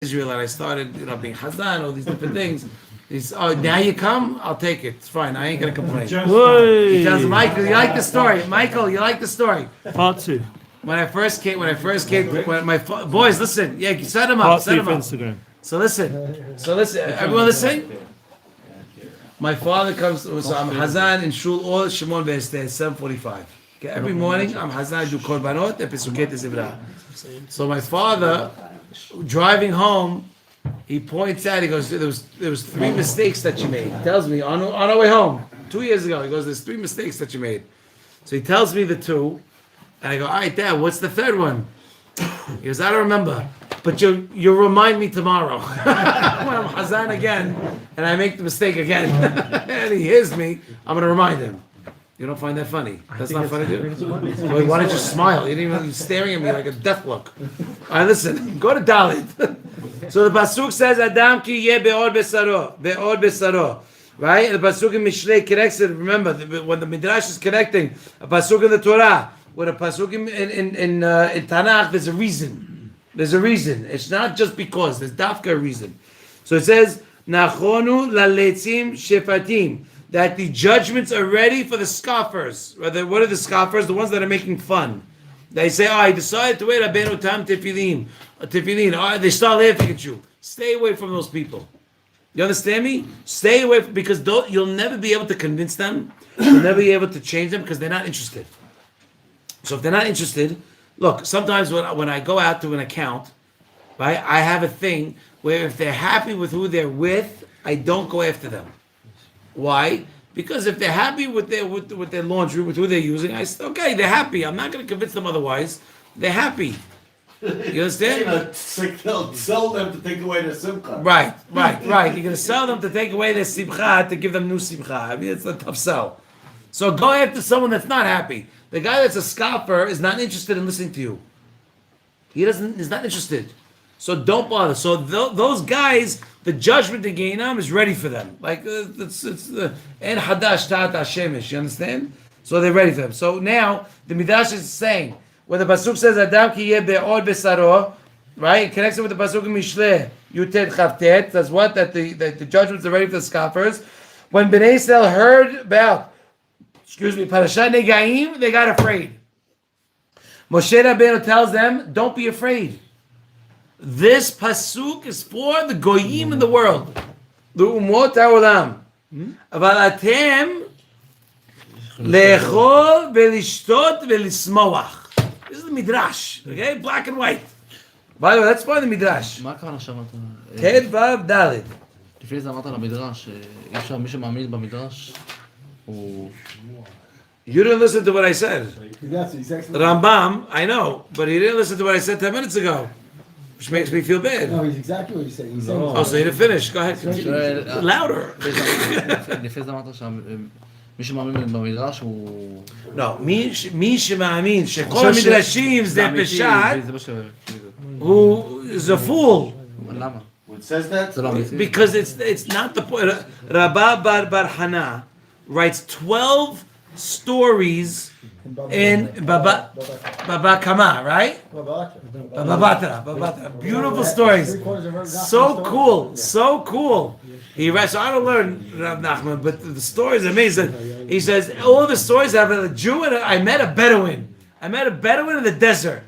Israel and I started, being Hazan, all these different things. He's, oh, now you come? I'll take it. It's fine. I ain't gonna complain. He tells Michael, you like the story? Michael, you like the story? Part 2. When I first came, boys, listen. Yeah, set him up. Part Set 2 him for up. Instagram. So listen. Everyone listening? My father comes. So I'm Hazan in Shul all Shimon Be'esteh 7:45. Okay, every morning I'm Hazan. I do korbanot and pesukei tezivra. So my father, driving home, he points out. He goes, "There was 3 mistakes that you made." He tells me on our way home 2 years ago. He goes, "There's 3 mistakes that you made." So he tells me the 2, and I go, "All right, Dad, what's the 3rd one?" He goes, "I don't remember, but you'll remind me tomorrow." When I'm Hazan again, and I make the mistake again, and he hears me, I'm going to remind him. You don't find that funny? That's not funny, dude? Wait, why don't you smile? You're staring at me like a death look. All right, listen, go to Dalit. So the Pasuk says, Adam ki yeh be'or besaro, right? And the Pasuk in Mishlei connects it. Remember, when the Midrash is connecting a Pasuk in the Torah, with a Pasuk in Tanakh, there's a reason. There's a reason. It's not just because. There's dafka reason. So it says, Nachonu laletzim shefatim, that the judgments are ready for the scoffers. What are the scoffers? The ones that are making fun. They say, I decided to wear Rabbeinu Tam tefillin. They start laughing at you. Stay away from those people. You understand me? Stay away because you'll never be able to convince them. You'll never be able to change them because they're not interested. So if they're not interested, look, sometimes when I go out to an account, right, I have a thing where if they're happy with who they're with, I don't go after them. Why? Because if they're happy with their laundry, with who they're using, I say, okay, they're happy. I'm not going to convince them otherwise. They're happy. You understand? They'll sell them to take away their simcha. Right. You're going to sell them to take away their simcha, to give them new simcha. I mean, it's a tough sell. So go after someone that's not happy. The guy that's a scoffer is not interested in listening to you. He's not interested. So don't bother. So those guys, the judgment in Gehinnom is ready for them. Like it's en hadash ta'at hashemish. You understand? So they're ready for them. So now the Midrash is saying when the pasuk says Adam ki yeh be'or besaro, right? It connects it with the pasuk in Mishlei Yutet Chavtet. That's what that the judgments are ready for the scoffers. When Bnei Israel heard about Parashat Negaim, they got afraid. Moshe Rabbeinu tells them, "Don't be afraid." This pasuk is for the goyim in the world, the umot haolam. Aval atem le'echol ve'lishtot ve'lismoach. This is the midrash, okay, black and white. By the way, that's part of the midrash. מה קרה שאמרת? Ted Vav Dalet. לפני זה אמרת על המדרש, אי אפשר מי שמאמין במדרש הוא... You didn't listen to what I said. Yes, exactly. Rambam, I know, but he didn't listen to what I said 10 minutes ago, which makes me feel bad. No, he's exactly what he's saying. He's saying Oh, so you didn't finish. Go ahead. Louder. לפני זה אמרת שמי שמאמין במדרש הוא... לא, מי שמאמין שכל המדרשים זה פשט, הוא is a fool. למה? It says that? זה לא אמיתי? Because it's not the point. Rabba Bar Hana writes 12 stories in Baba Kama, right? Babatra. Beautiful stories. So cool. He writes, so I don't learn Rav Nachman, but the stories are amazing. He says, all the stories have a Jew and I met a Bedouin. in the desert.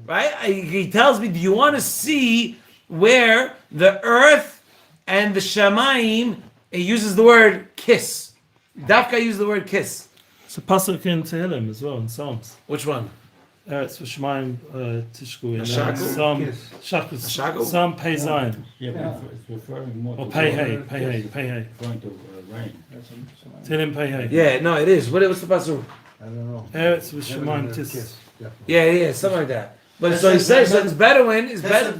Right? He tells me, do you want to see where the earth and the Shamayim, he uses the word kiss. Dafka uses the word kiss. It's a pasuk in Tehillim as well, in Psalms. Which one? Eretz v'Shamayim tishku. Shackle? Psalm Pei Zayin. Yeah, but it's referring more Or to Pei the Hey, word Pei Hey, that's Pei Hey. going to rain. Tehillim Pei Hey. Yeah, no, it is. What's the pasuk? I don't know. Eretz v'Shamayim tis. Yeah, something like that. But so he says, so it's Bedouin, is better.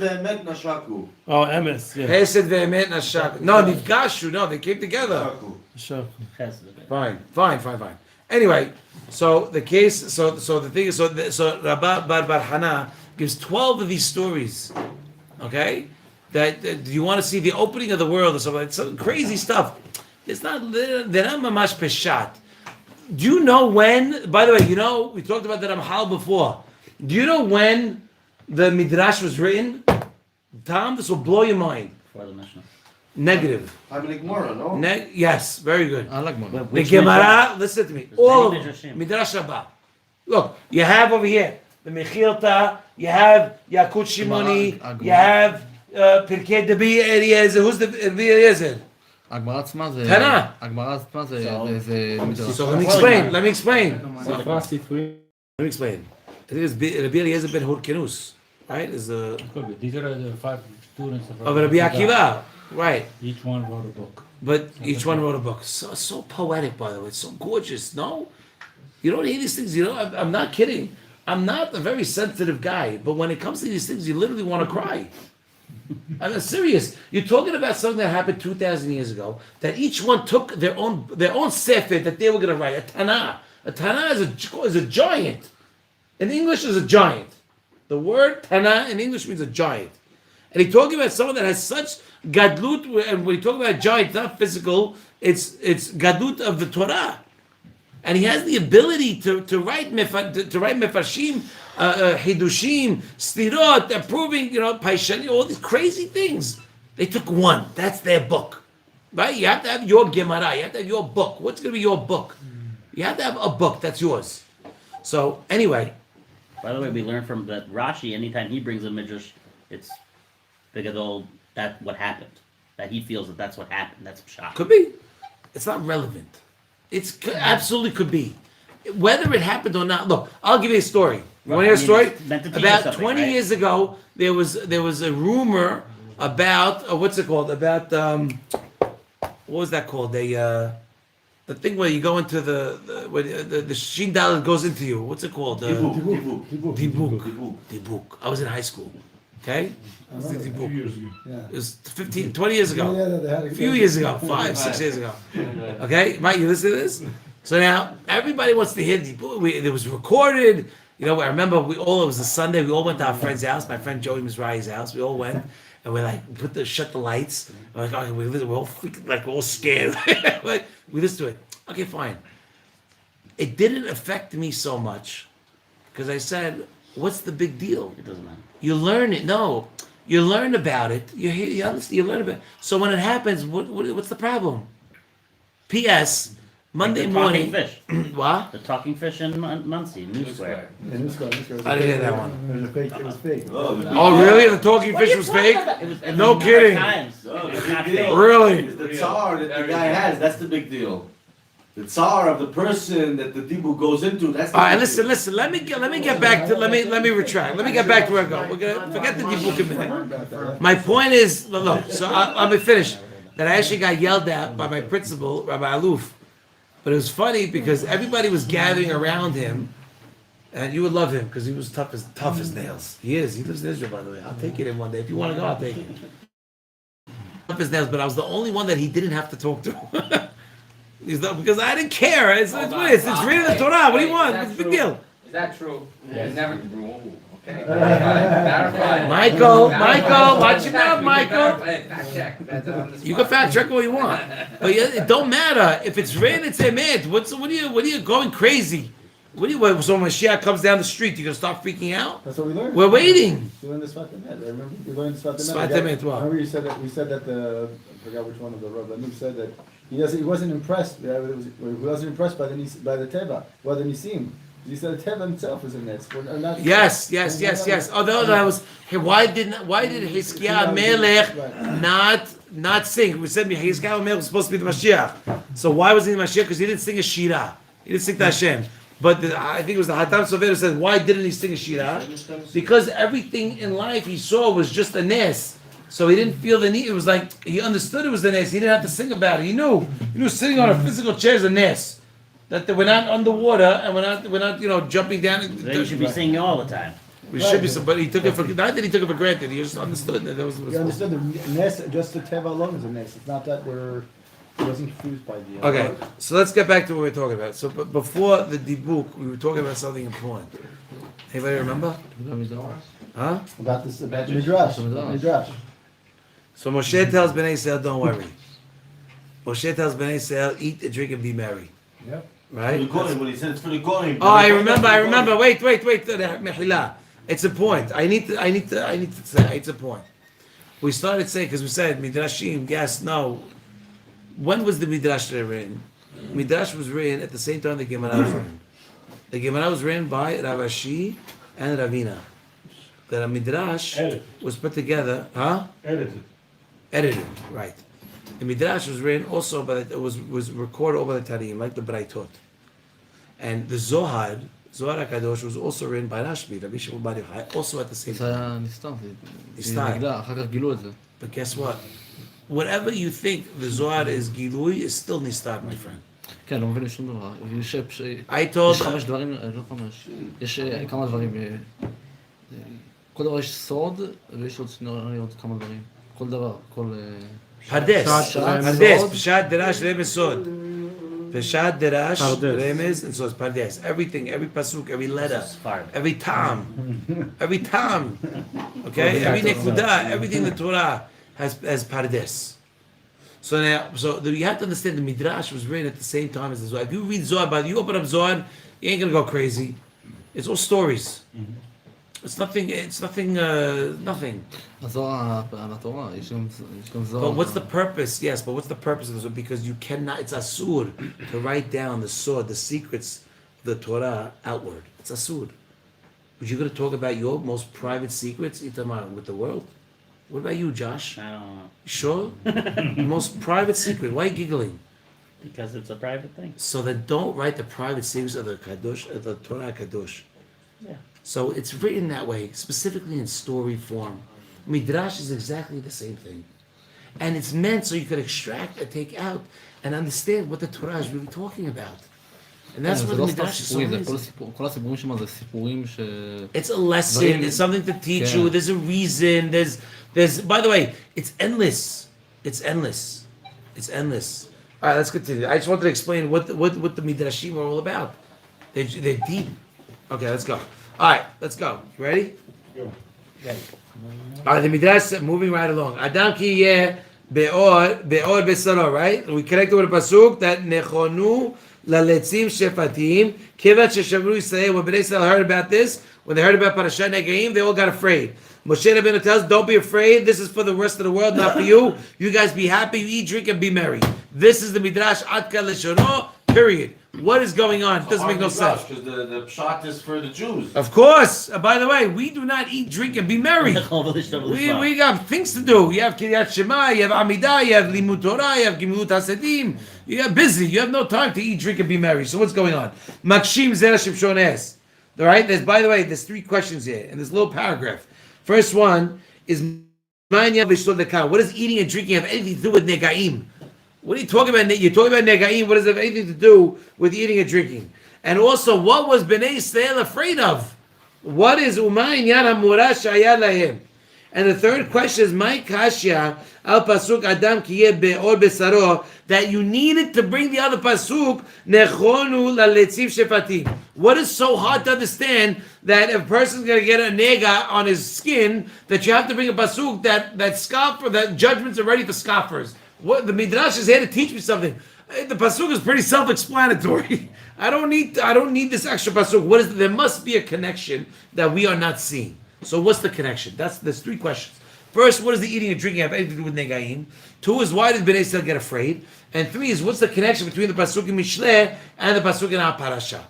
Oh, Emes, yeah. Hesed ve'emet nashak. No, nifgashu. No, they came together. Sure. Fine. Anyway, so the case, so the thing is, so Rabba Bar Hana gives 12 of these stories. Okay, that do you want to see the opening of the world or something? It's some crazy stuff. It's not. They're not mamash peshat. Do you know when? By the way, we talked about the Ramchal before. Do you know when the Midrash was written? Tom, this will blow your mind. For the Mishnah. Negative. I'm an Gemara, no? Yes, very good. I like more. The Gemara, listen to me. There's All many of them. Midrashim. Midrash Rabbah. Look, you have over here the Mechilta, you have Yakut Shimoni, Agmara. you have Pirkei Debi Eliezer. Who's the Debi Eliezer? הגמרא עצמה זה... תנא. הגמרא עצמה זה מדרש. So let me explain. Let me explain. So fast if we Let me explain. I think it's Rabbi Eliezer ben Hurkenus, right? Is the could be. These are the 5 students of Rabbi Akiva, right? Each one wrote a book. But each one wrote a book. So poetic, by the way. It's so gorgeous. No, you don't hear these things. You know, I'm not kidding. I'm not a very sensitive guy, but when it comes to these things, you literally want to cry. I'm serious. You're talking about something that happened 2,000 years ago. That each one took their own sefer that they were going to write. A Tanah. A Tanah is a giant. In English, is a giant. The word Tanah in English means a giant. And he's talking about someone that has such gadlut. And when you talk about a giant, it's not physical. It's gadlut of the Torah. And he has the ability to write mefarshim, hidushim, stirot, proving, paishani, all these crazy things. They took one. That's their book, right? You have to have your Gemara. You have to have your book. What's going to be your book? You have to have a book. That's yours. So anyway, By the way, we learn from that Rashi, anytime he brings a midrash, it's bigadol, that what happened. That he feels that that's what happened. That's pshat. could be. It's not relevant. Absolutely could be. Whether it happened or not. Look, I'll give you a story. You want to hear a story? It's meant to teach us About something, 20 right? years ago, there was a rumor about what's it called? About what was that called? The thing where you go into the Shin Dalet goes into you. What's it called? Dibuk. I was in high school. Okay? It was the Dibuk. Yeah. It was 20 years ago. Yeah, they had A few years ago, 5, 6 years ago. Okay, Mike, you listen to this? So now everybody wants to hear it was recorded. I remember it was a Sunday. We all went to our friend's house. My friend Joey Mizrahi's house. We all went, and we're like, shut the lights. We're like, okay, we're all freaking, like, we're all scared. We listen to it. Okay, fine. It didn't affect me so much because I said, what's the big deal? It doesn't matter. You learn it. No, you learn about it. You understand. You learn about it. So when it happens, what's the problem? P.S. Monday the morning. Talking fish. What? The talking fish in Muncie, New Square. And this guy was I didn't hear that one. It was fake. Oh, really? The talking fish was fake? No kidding. Times. It's not fake. Really? The tsar that the guy has, that's the big deal. The tsar of the person that the dibu goes into, that's the All right, big listen. Let me get back to. Let me retract. Let me get back to where I go. We're gonna forget the dibuk a minute. My point is, look. So I'll be finished. That I actually got yelled at by my principal, Rabbi Aluf. But it was funny because everybody was gathering around him, and you would love him because he was tough as nails. He is. He lives in Israel, by the way. I'll take it in one day. If you want to go, I'll take it. Tough as nails, but I was the only one that he didn't have to talk to. Because I didn't care. It's reading the Torah. What do you want? It's a big deal. Is that true? It's never true. Okay. Michael, watch your mouth, Michael. Fact check. That's on the spot. You can fact check all you want, but it don't matter if it's rain. It's emet. What are you going crazy? So when Mashiach comes down the street, you gonna start freaking out? That's what we learned. We're waiting. We learned the Sfat Emet. I remember we learned the Sfat Emet. Sfat Emet, what? Remember you said that we said that I forgot which one of the rabbis said that he wasn't impressed. He wasn't impressed by the teva, by the nisim. He said the teva himself is a nets. Yes. Although that was, why did Hizkiah Melech not sing? We said Hizkiah Melech was supposed to be the Mashiach. So why was he the Mashiach? Because he didn't sing a shira. He didn't sing to Hashem. But I think it was the Hatam Sofer who said, why didn't he sing a shira? Because everything in life he saw was just a nes. So he didn't feel the need. It was like he understood it was the nes. He didn't have to sing about it. He knew sitting on a physical chair is a nes. That we're not underwater and we're not jumping down. Then you should be singing all the time. We should be, but he took it for not that he took it for granted. He just understood that was. He understood the nes, just the teva alone is a nes. It's not that he wasn't confused by the. Okay, so let's get back to what we were talking about. So, but before the dibuk, we were talking about something important. Anybody remember? Huh? About this midrash. Midrash. So Moshe tells Bnei Israel, don't worry. Moshe tells Bnei Israel, eat, drink, and be merry. Yep. Right? For the Kohen, when he said it's for the Kohen. Oh, I remember. Wait. Mehila. It's a point. I need to say it's a point. We started saying, because we said, Midrashim, yes, no. When was the Midrash written? Midrash was written at the same time the Gemara was written. The Gemara was written by Rav Ashi and Ravina. The Midrash was put together, Edited, right. The Midrash was written also it was recorded over the Tarim, like the Braitot. And the Zohar HaKadosh was also written by Rashbi, Rabbi Shimon Bar Yochai, also at the same זה time. היה נסתר, זה נסתר. נגלה, אחר כך גילו את זה. But guess what? Whatever you think the Zohar is Gilui is still Nistar, my friend. כן, לא מבינים שום דבר. I told... יש 5 דברים, לא 5, יש כמה דברים. כל דבר יש סוד, ויש עוד כמה דברים. כל דבר, כל... Pardes, Pardes. Pshat, Derash, Remez, Sod. Pshat, Derash, Remez, and Sod. Pardes. Everything, every pasuk, every letter, every tam, okay, every nekuda, everything in the Torah has Pardes. So now, you have to understand the Midrash was written at the same time as the Zohar. If you read Zohar, but you open up Zohar, you ain't gonna go crazy. It's all stories. It's nothing. Nothing. הזוהר על התורה, יש גם זוהר. But what's the purpose? Yes, but what's the purpose of this? Because you cannot. It's asur to write down the sword, the secrets of the Torah outward. It's asur. But you're going to talk about your most private secrets, Itamar, with the world. What about you, Josh? I don't know. Sure. Most private secret. Why are you giggling? Because it's a private thing. So then, don't write the private secrets of the Kadosh, of the Torah Kadosh. Yeah. So it's written that way, specifically in story form. Midrash is exactly the same thing. And it's meant so you could extract and take out and understand what the Torah is really talking about. And that's what the Midrash is so amazing. כל הסיפורים שם זה סיפורים ש... It's a lesson, it's something to teach you, there's a reason, there's, by the way, it's endless. It's endless. It's endless. All right, let's continue. I just wanted to explain what the Midrashim are all about. They're deep. Okay, let's go. All right, let's go. You ready? Okay. All right, the Midrash, moving right along. Adam ki yeh be'or besaro, right? We connected with a pasuk that nechonu laletzim shefatim kivat sheshavru Yisrael. When Bnei Yisrael heard about this, when they heard about Parshat Negaim, they all got afraid. Moshe Rabbeinu tells, don't be afraid. This is for the rest of the world, not for you. You guys be happy, eat, drink, and be merry. This is the Midrash Atka Leshono, period. What is going on? It doesn't make no sense. Because the pshat is for the Jews. Of course. By the way, we do not eat, drink, and be merry. we got things to do. You have Kiryat Shema, you have Amidah, you have Limud Torah, you have Gimilut Hasedim. You are busy. You have no time to eat, drink, and be merry. So what's going on? Makshim Zera Shimshon asks. All right. By the way, there's 3 questions here in this little paragraph. First one is what does eating and drinking have anything to do with negaim? What are you talking about? You're talking about negaim. What does it have anything to do with eating and drinking? And also, what was Bnei Yisrael afraid of? What is umayin yad hamura shaya lahem? And the third question is my kashya al pasuk adam ki yeh be'or besaro, that you needed to bring the other pasuk nechonu laletzim shefatim. What is so hard to understand that if a person's going to get a nega on his skin, that you have to bring a pasuk that judgments are ready for scoffers? What the Midrash is here to teach me something. The pasuk is pretty self-explanatory. I don't need this extra pasuk. There must be a connection that we are not seeing. So what's the connection? There's 3 questions. First, what does the eating and drinking have anything to do with negaim? 2 is why did Bnei Yisrael get afraid? And 3 is what's the connection between the pasuk in Mishleh and the pasuk in our parasha?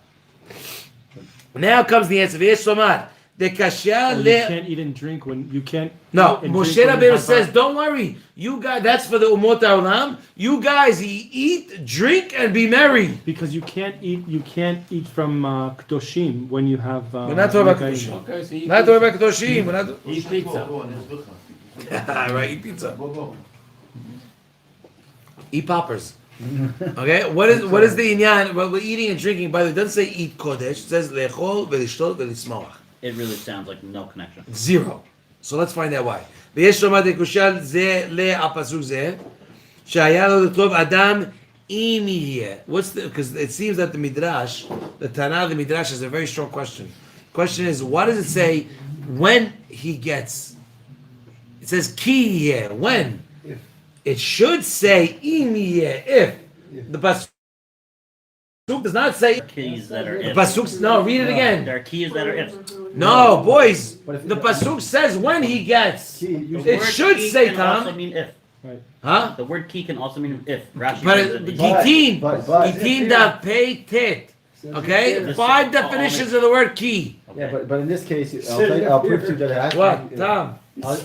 Now comes the answer. You can't eat and drink when you can't. No, Moshe Rabbeinu says, don't worry. You guys, that's for the Umot HaOlam. You guys eat, drink, and be merry. Because you can't eat from Kedoshim when you have. We're not talking about Kedoshim. Okay, so Not talking about Kedoshim. We're not. eat pizza. Right, eat pizza. Eat poppers. Okay, what is the inyan? Well, we're eating and drinking. By the way, it doesn't say eat kodesh. It says lechol v'lishtol v'lismoach. It really sounds like no connection. 0. So let's find out why. ויש לומר דקושה זה הפסוק זה שהיה לו לטוב אדם אם יהיה. Because it seems that the Midrash, the Tanah of the Midrash is a very strong question. Question is, what does it say when he gets? It says ki yeh. When? It should say im yeh, if. The pasuk does not say Keys that are the if. pasuk. No, read it again. There are keys that are if. No, boys. But if The pasuk says when he gets. Key, The usually- It word should key say, can also Tom. mean if. Huh? The word key can also mean if. Rashi But brings it. gitin, but- gitin da pay tit. Okay, This- 5 definitions of the word key. Yeah, but in this case, I'll prove to you that it has to What, be- Tom? I'll-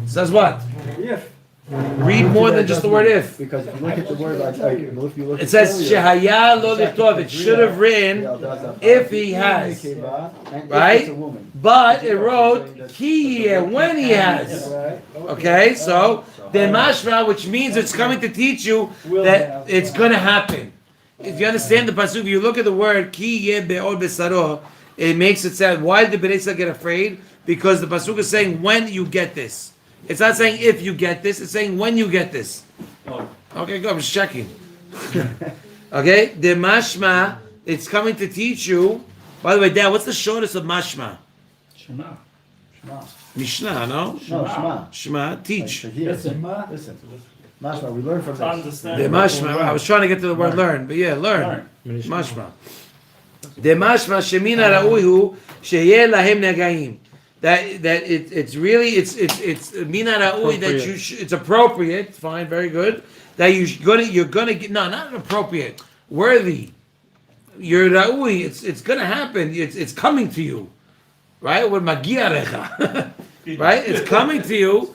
Says what? Read more than just the word if. Because if you look at the word, if you look It at says earlier, shehaya lo lichtov. It should have written, if he has. and if Right? it's a woman. but it wrote ki yeh, when he has. Right? Okay, so the mashma, which means it's coming to teach you that it's gonna happen. If you understand the pasuk, if you look at the word ki yeh be'od besaro, it makes it sound. Why did the Bnei Yisrael get afraid? Because the pasuk is saying when you get this. It's not saying if you get this. It's saying when you get this. Okay, go. I'm just checking. Okay, the mashma. It's coming to teach you. By the way, Dad, what's the shortest of mashma? Shema. Mishnah, no? No, Shema. Shema, teach. So here, listen. Mashma, we learn from this. The mashma. I was trying to get to the word learn, but yeah, learn. Mashma. The mashma shemina ra'uhu sheyeh lahem negaim. That it's really it's mina ra'ui that you it's appropriate. Fine, very good. That you're gonna get not appropriate, worthy. You're ra'ui. It's gonna happen. It's coming to you, right? With magia recha. Right? It's coming to you.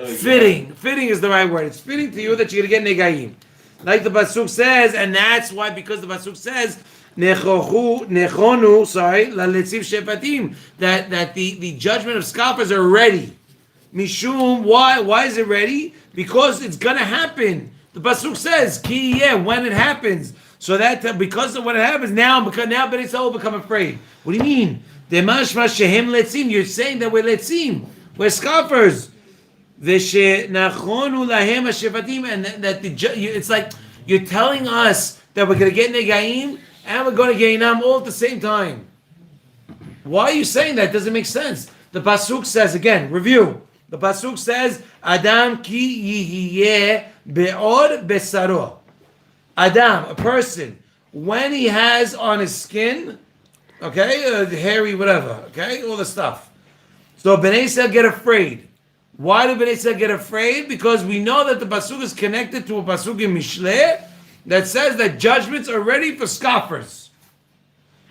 Fitting is the right word. It's fitting to you that you're gonna get negaim, like the pasuk says, and that's why because the pasuk says nechonu, sorry, laletzim shefatim, that the judgment of scoffers are ready. Mishum, why is it ready? Because it's gonna happen. The pasuk says ki yeh, when it happens. So that because of when it happens now Bnei Yisrael will become afraid. What do you mean? Demashma shehem letzim. You're saying that we're letzim. We're scoffers. V'shenachonu lahem hashefatim, and that it's like you're telling us that we're going to get negaim and we're going to get inam all at the same time. Why are you saying that? It doesn't make sense. The pasuk says again. Review. The pasuk says Adam ki yihiyeh be'od besaro. Adam, a person, when he has on his skin, okay, hairy, whatever, okay, all the stuff. So Bnei Yisrael get afraid. Why do Bnei Yisrael get afraid? Because we know that the pasuk is connected to a pasuk in Mishleh that says that judgments are ready for scoffers.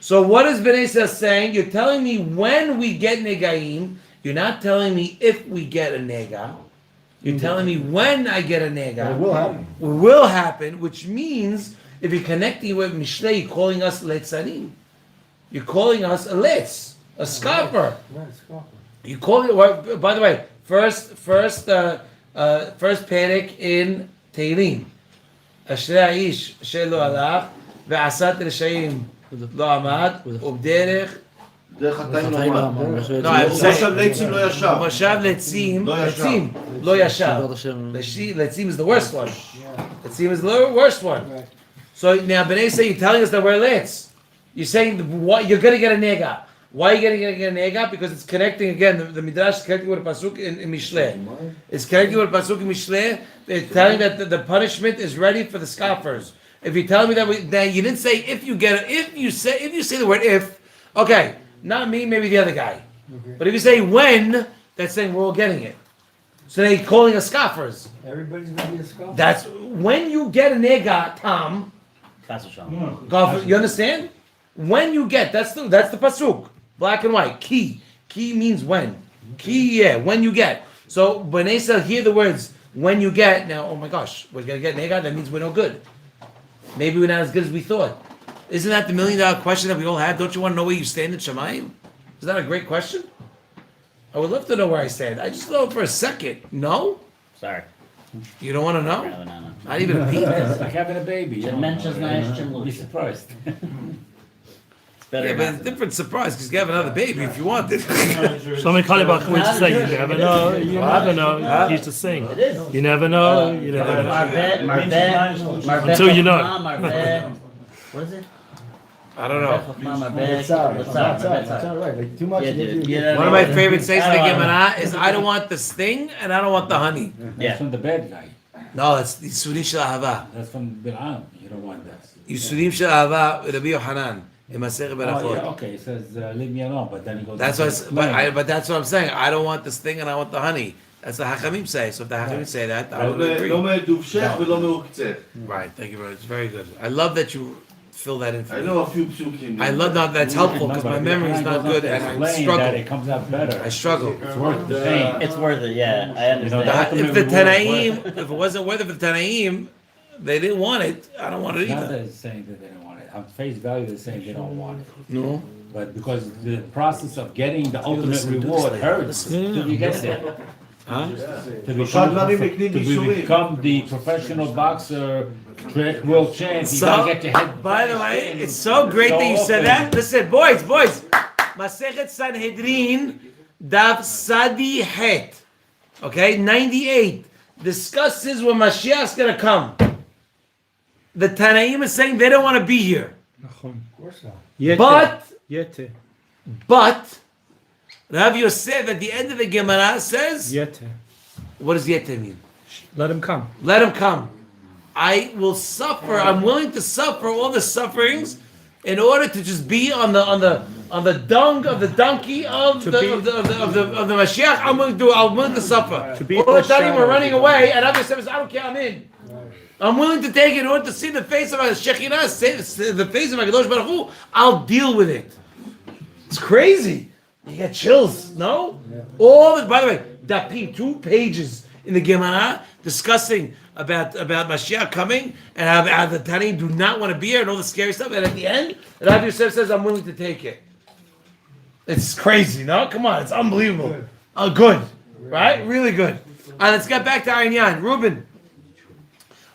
So what is Bnei Yisrael saying? You're telling me when we get negaim. You're not telling me if we get a nega. You're telling me when I get a nega. It will happen. It will happen, which means if you're connecting with Mishleh, you're calling us letzanim. You're calling us a letz, a scoffer. You call it. Well, by the way, first panic in Tehillim. Ashrei haish asher lo halach ve'asat reshayim lo amad ubderech. דרך החטאים לא עמד. No, I'm saying מושב ליצים לא ישב. Moshav letzim, לא ישב. letzim lo yashav. Letzim is the worst one. Letzim is the worst one. So now Bnei say you're telling us that we're letz. You're saying what you're gonna get a nega. Why are you gonna get a nega? Because it's connecting again. The midrash is connecting with a pasuk in Mishleh. It's connecting with a pasuk in Mishleh. They're telling that the punishment is ready for the scoffers. If you tell me that you didn't say if you get it, if you say the word if, okay. Not me, maybe the other guy. But if you say when, that's saying we're all getting it. So they're calling us scoffers. Everybody's gonna be a scoffer. That's when you get a nega, Tom. You understand? When you get, that's the pasuk, black and white. Ki means when. Ki, yeah, when you get. So when they say hear the words when you get, now oh my gosh, we're gonna get nega. That means we're no good. Maybe we're not as good as we thought. Isn't that the $1 million question that we all have? Don't you want to know where you stand in Shemayim? Is that a great question? I would love to know where I stand. I just know for a second. No? Sorry. You don't want to know? No. Not even a peep. It's like having a baby. You don't Mentions know. nice, You'll be surprised. It's better Yeah, but it's a different surprise because you have another baby if you want it. Shlomi Kalibach used to say, you never know, you never know. He used to sing, you never know, you never know. Marbet. Until you know. Marbet. What is it? I don't know. It's not right. Like, too much. Yeah, you- dude. you- Yeah, One of my favorite sayings in the Gemara is I don't want the sting and I don't want the honey. That's from the bad guy. No, it's the Suni Shel Ahava. That's from Bil'am. You don't want that. Yisurim shel ahava, Rabbi Yohanan, in Masechet Oh, Berachot. yeah, okay, it says, leave me alone, but then he goes. That's into what, explain. but that's what I'm saying. I don't want this thing, and I want the honey. That's the Hachamim say. So if the Hachamim say that, I would agree. לא מדובשך ולא מעוקצך. Right. Thank you very much. It's very good. I love that you fill that in for I me. know a few psukim. I love that. That's helpful No, because but my if memory is Yochanan not goes good on to and I explain that struggle. it comes out better. I struggle. It's worth the pain. It's worth it, yeah. I understand. the If ultimate the reward is Tanaim, worth if it wasn't worth it for the Tanaim, they didn't want it. I don't want it It's not that either. it's saying that they don't want it. On face value, they're saying they don't want it. No. But because the process of getting the ultimate listen, do this reward later. hurts Listen. till you get there. Huh? To become, דברים נקנים to בייסורים. become the professional boxer, world champ, you gotta get your head. By the way, it's so great that you said that. Listen, boys. Masechet Sanhedrin, Daf Sadi Het. Okay, 98 discusses when Mashiach's gonna come. The Tanaim is saying they don't want to be here. But Rav Yosef at the end of the Gemara says, what does Yete mean? Let him come. Let him come. I will suffer. I'm willing to suffer all the sufferings in order to just be on the dung of the donkey of the Mashiach. I'm willing to suffer. To be all the time overshadowed. we're running away, and Rav Yosef says, I don't care. I'm in. I'm willing to take it in order to see the face of Shekhinah, the face of HaKadosh Baruch Hu. I'll deal with it. It's crazy. You get chills, no? By the way, Dapim, 2 pages in the Gemara discussing about Mashiach coming and how the Tanaim do not want to be here and all the scary stuff. And at the end, Rav Yosef says, I'm willing to take it. It's crazy, no? Come on, it's unbelievable. Good, right? Really good. All right, let's get back to Aryan. Reuben.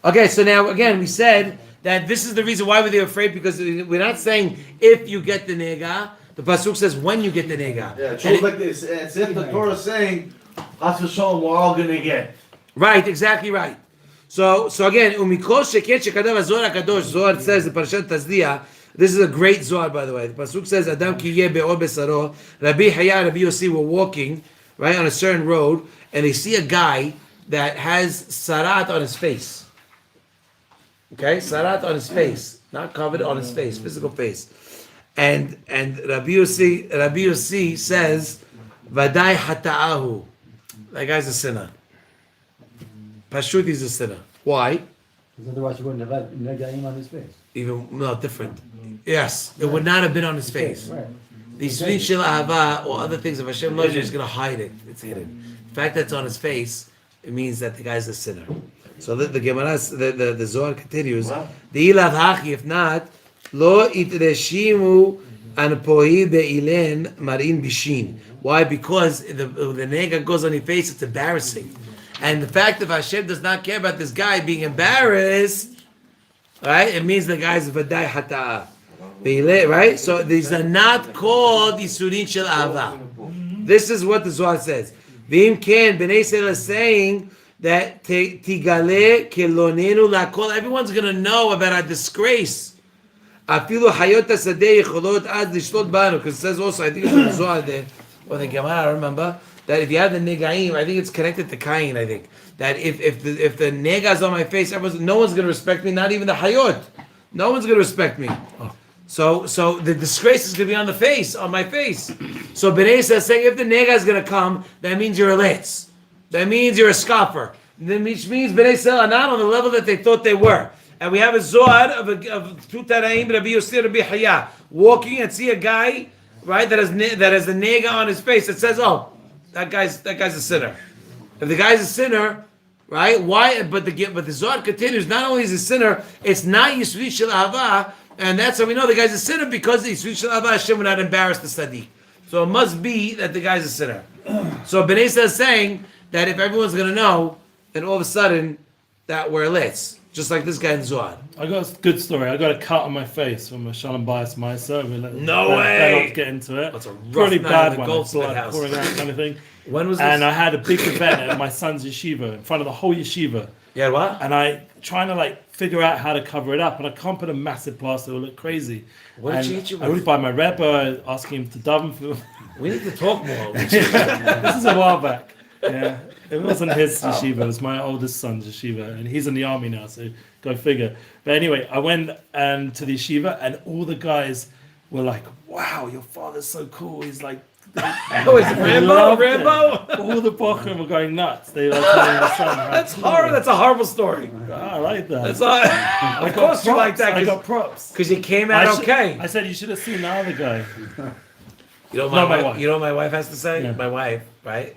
Okay, so now again, we said that this is the reason why we're afraid, because we're not saying if you get the nega. The pasuk says when you get the nega. Yeah, it shows like this. It's if the Torah is saying, Chas v'sholom, we're all gonna get. Right, exactly right. So again, umikol sheket shekadav Zohar HaKadosh. Zohar says the Parshat Tazria. This is a great Zohar, by the way. The pasuk says, Adam ki yeh be'or besaro. Rabbi Haya, Rabbi Yossi were walking right on a certain road, and they see a guy that has sarat on his face. Okay, sarat on his face, not covered, on his face, physical face. And Rabbi Yossi says, Vadai hata'ahu. That guy's a sinner. Pashut is a sinner. Why? Because otherwise you wouldn't have had negaim on his face. Even, no, different. Yes, it would not have been on his face. Right. The Yisrin Shel Ahava or other things, if Hashem loves you, he's going to hide it. It's hidden. The fact that it's on his face, it means that the guy's a sinner. So the Gemara, the Zohar continues. The ilav hachi, if not, lo itreshimu an pohi be'ilen marin bishin. Why? Because the nega goes on your face, it's embarrassing. And the fact that Hashem does not care about this guy being embarrassed, right? It means the guy's vadai hata'ah. Right? So these are not called Yisurin Shel Ahava. This is what the Zohar says. V'im ken, Bnei Yisrael is saying that tigale kelonenu lakol. Everyone's going to know about our disgrace. Afilu hayot hasadeh yecholot ad lishlot banu. Because it says also, I think it's in the Zohar there, or the Gemara, I remember, that if you have the negaim, I think it's connected to Kain, I think. That if the nega is on my face, no one's going to respect me, not even the hayot. No one's going to respect me. So the disgrace is going to be on the face, on my face. So Bnei Yisrael is saying, if the nega is going to come, that means you're a letz. That means you're a scoffer. Which means Bnei Yisrael are not on the level that they thought they were. And we have a Zohar of two Tanaim, Rabbi Yossi, Rabbi Haya, walking and see a guy, right, that has the nega on his face. It says, oh, that guy's a sinner. If the guy's a sinner, right, why? But the Zohar continues, not only is he a sinner, it's not Yisri Shel Ahava, and that's how we know the guy's a sinner, because the Yisri Shel Ahava, Hashem will not embarrass the Sadiq. So it must be that the guy's a sinner. So Bnei Yisrael is saying that if everyone's going to know, then all of a sudden, that we're lit. Just like this guy in Zohar. I got a good story. I got a cut on my face from a Shalom Bayis Meiser. No way! Let's get into it. That's a rough pretty night bad in the one. Goldsmith Blood house. pouring out kind of thing. When was this? And I had a big event at my son's yeshiva in front of the whole yeshiva. Yeah, what? And I trying to figure out how to cover it up, and I can't put a massive plaster. It will look crazy. What did she hit you I with? went by my Rebbe, asking him to daven for. We need to talk more. This is a while back. Yeah. It wasn't his yeshiva. It was my oldest son's yeshiva, and he's in the army now. So go figure. But anyway, I went to the yeshiva, and all the guys were like, "Wow, your father's so cool." He's like, Oh, is it Rambo? loved it. Rambo? All the bochum were going nuts. They were telling the son. how That's cool horrible. it That's a horrible story. was. I like that. That's all. I Of got course you like that. I got props. Because you came out okay. I said you should have seen the other guy. You know Not my wife. wife. You know what my wife has to say? Yeah. My wife, right?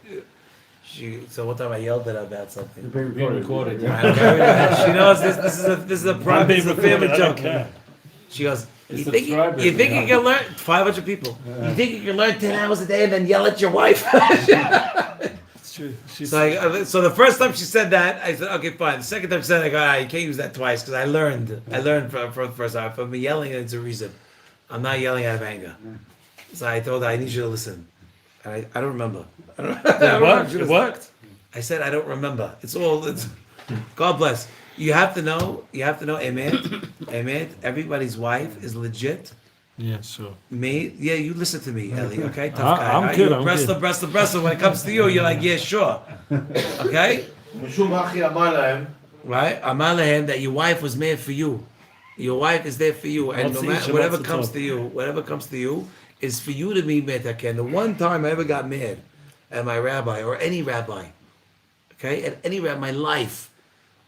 So one time I yelled at her about something. Being recorded. She knows this is a private, this is a family I don't joke. care. She goes, you It's think subscribers, you think you you can learn 500 people? You think you can learn 10 hours a day and then yell at your wife? It's true. She's So the first time she said that, I said, okay, fine. The second time she said, I go, you can't use that twice because I learned from the first time. From me yelling, it's a reason. I'm not yelling out of anger. So I told her, I need you to listen. And I don't remember. I don't remember. It worked. I said, I don't remember. It's God bless. You have to know, Emet, everybody's wife is legit. Yeah, sure. Me, yeah, you listen to me, Ellie, okay? Tough guy. I'm right? good, You're I'm breast to. When it comes to you, you're like, yeah, sure. Okay? משום אחי אמר להם, Right? Amar lehem that your wife was made for you. Your wife is there for you. And no matter, whatever comes to you, is for you to be metaken. The one time I ever got mad at my rabbi, or any rabbi, okay? At any rabbi, my life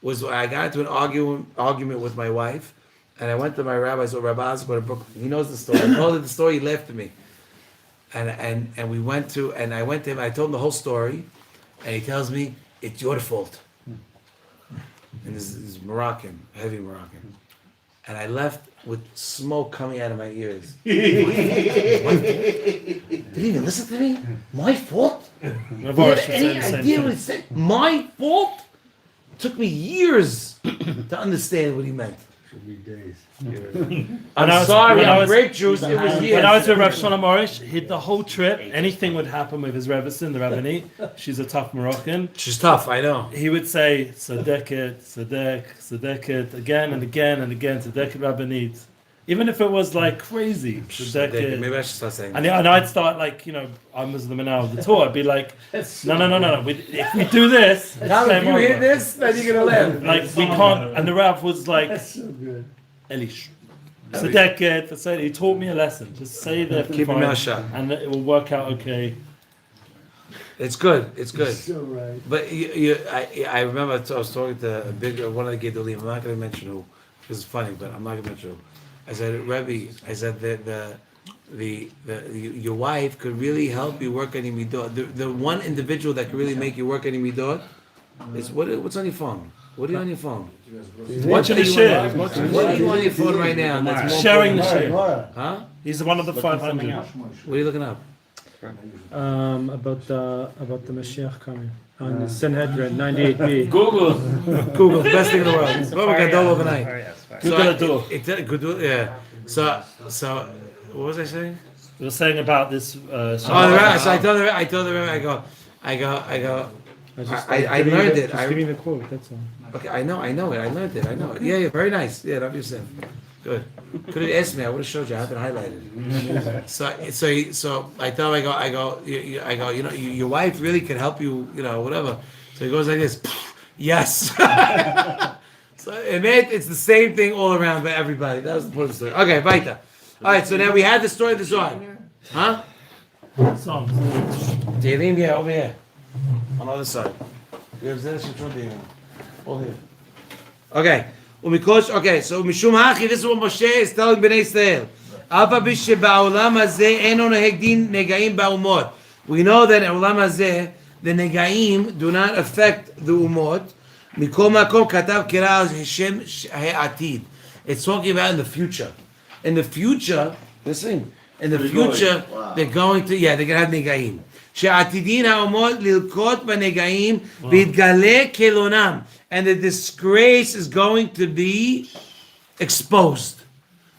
was when I got into an argument with my wife, and I went to my rabbi, so Rabbi Osborne in Brooklyn. He knows the story. I told him the story, he laughed at me. And we went to, and I went to him, I told him the whole story, and he tells me, it's your fault. And this is Moroccan, heavy Moroccan. And I left with smoke coming out of my ears. Did he even listen to me? My fault? My You voice have should say any the same idea thing. what he said? My fault? Took me years to understand what he meant. When I I'm was- sorry, when I I'm was- grape juice. It was years. When I was with Rav Shlomo Morish, the whole trip, anything would happen with his Rebbetzin, the Rabbinite. She's a tough Moroccan. She's tough, I know. He would say Sadeket, Sadeket, again and again and again, Sadeket Rabbinite. Even if it was like crazy, Sadeket. Maybe I should start saying And I'd start like, I was the Manal of the tour. I'd be like, no. If we do this, it's Now, if game you hear over. this, then you're gonna laugh. Like we can't. And the Rav was like, Elish, Sadeket. He taught me a lesson. Just say that, Keep your mouth shut. and it will work out okay. It's good. It's good. But I remember I was talking to one of the Gedolim. I'm not going to mention who, because it's funny, but I'm not going to mention who. I said, Rebbe, your wife could really help you work on your midot. The one individual that could really make you work on your midot is what's on your phone. What are you on your phone? Watching the share. What are you on your phone right now? That's more Sharing the important? share. Huh? He's one of the 500. What are you looking up? About the Mashiach coming on the Sanhedrin 98b. Google. Google, the best thing in the world. Baba Gadol overnight. Yeah. So, what was I saying? We were saying about this. So I told her, I learned it. Just give me the quote. That's all. Okay, I know it. I learned it. Yeah, very nice. Yeah, that'd be simple. Good. Could have asked me. I would have showed you. I have it highlighted. So I tell him, I go. Your wife really can help you. Whatever. So he goes like this. Yes. So it's the same thing all around for everybody. That was the point of the story. Okay, weiter. All right. So now we had the story of the Zohar. Huh? Songs. Tehillim, yeah, over here. On the other side. We have Zera Shimshon all here. Okay. Okay, so Mishum Hachi, this is what Moshe is telling Bnei Israel. Ava b'sheba'olam hazeh eno neheg din negaim ba'umot. We know that in Olam hazeh, the negaim do not affect the umot. Mikol makom katav kira Hashem ha'atid. It's talking about in the future. In the future, listen, they're going to, they're going to have negaim. שעתידין האומות ללקוט בנגעים ויתגלה קלונם, and the disgrace is going to be exposed.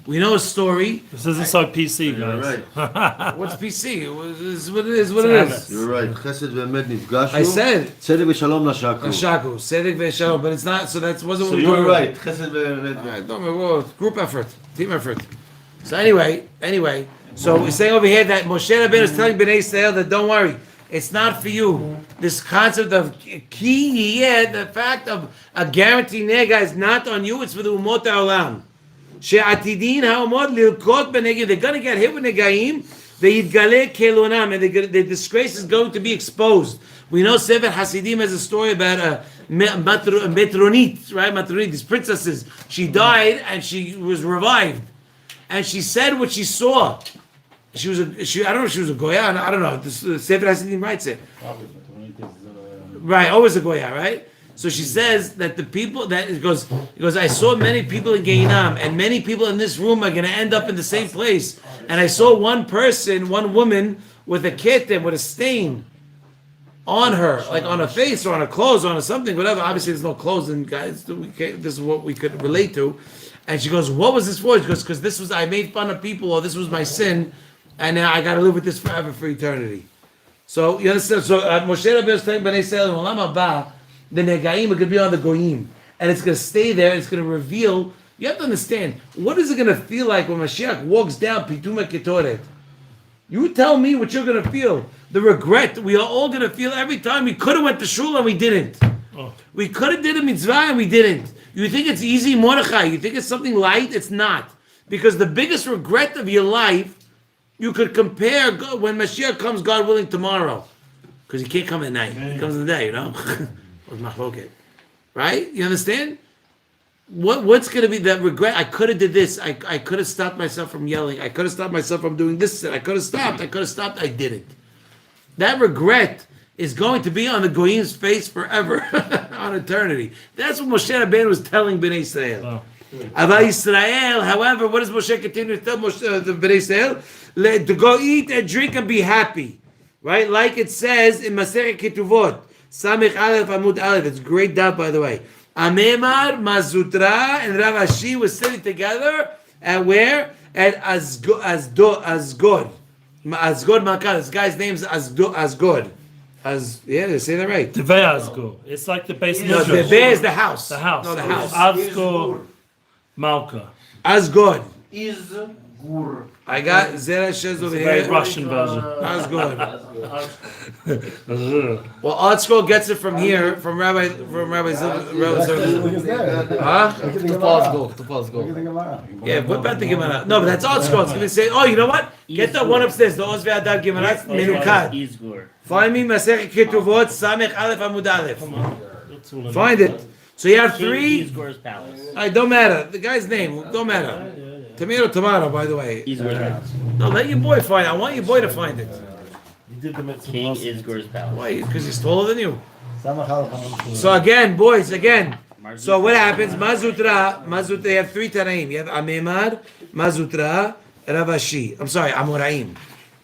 We know a story. This isn't so PC, guys. right. What's PC? It's what it is. What it is. You're right. חסד ואמת נפגשנו. I said צדק ושלום נשקנו. Shaku, Sedek Veshalom, but it's not. So that wasn't So what we you're were. right. חסד ואמת. All right, don't worry, group effort, team effort. So anyway, so we're saying over here that Moshe Rabbeinu is telling Bnei Israel that don't worry, It's not for you. This concept of ki yeh, the fact of a guarantee nega is not on you. It's for the umot ha'olam. She'atidin ha'umot lilkot b'negim. They're going to get hit with negaim. Ve'yitgaleh kelonam, and the disgrace is going to be exposed. We know Sefer Hasidim has a story about Metronit, right? Metronit, these princesses. She died and she was revived, and she said what she saw. I don't know if she was a goya. I don't know. The Sefer Hasidim writes it. Right, always a goya, right? So she says that the people that it goes, I saw many people in Geinam, and many people in this room are going to end up in the same place. And I saw one person, one woman with a ketem, with a stain on her, like on her face or on her clothes or on something, whatever. Obviously, there's no clothes, and guys, this is what we could relate to. And she goes, "What was this for?" She goes, "Because this was I made fun of people, or this was my sin, and now I got to live with this forever for eternity." So you understand? So Moshe Rabbeinu is telling Bnei Israel, "Olam haba, the negaim are going to be on the goyim, and it's going to stay there. It's going to reveal." You have to understand, what is it going to feel like when Mashiach walks down Pituma Ketoret? You tell me what you're going to feel. The regret we are all going to feel every time we could have went to shul and we didn't. We could have did a mitzvah and we didn't. You think it's easy, Mordechai? You think it's something light? It's not. Because the biggest regret of your life, you could compare when Mashiach comes, God willing, tomorrow. Because he can't come at night. He comes in the day, you know? Right? You understand? What's going to be that regret? I could have did this. I could have stopped myself from yelling. I could have stopped myself from doing this. I could have stopped. I didn't. That regret is going to be on the Goyim's face forever, on eternity. That's what Moshe Rabbeinu was telling Bnei Israel. Aval Yisrael, however, what does Moshe continue to tell the Bnei Israel? To go eat and drink and be happy. Right? Like it says in Masechet Ketuvot, Samech Aleph Amud Aleph. It's a great doubt, by the way. Amemar, Mazutra, and Rav Ashi was sitting together at where? At Asgod. Asgod Makal. This guy's name's Asgod. They say that right. Devei Asgod. It's like the base. No, Devei is the house. The house. No, the house. Asgod Malka. Asgod. Is gur. I got Zera Shimshon over Very here. Russian version. Asgod. Well, Artschool gets it from here, from Rabbi Zilber. Look at that. Huh? Look at the Tupaz Gemara. go. Look at the Gemara. Yeah, what about the Gemara? No, but that's Artschool. It's going to say, oh, you know what? Get the one upstairs, the Oz Ve'adar Gemara. It's Menukad. Izgur. Find me Masechet Ketuvot, Samech Aleph Amud Aleph. Find it. So you have three. Izgur's palace. Don't matter. The guy's name, don't matter. Tomato, by the way. Izgur's palace. No, let your boy find it. I want your boy to find it. You did the Metzora. King Izgur's palace. Why? Because he's taller than you. So So again, boys, So what happens? Mazutra, you have three Tanaim. You have Amemar, Mazutra, Rav Ashi. I'm sorry, Amoraim.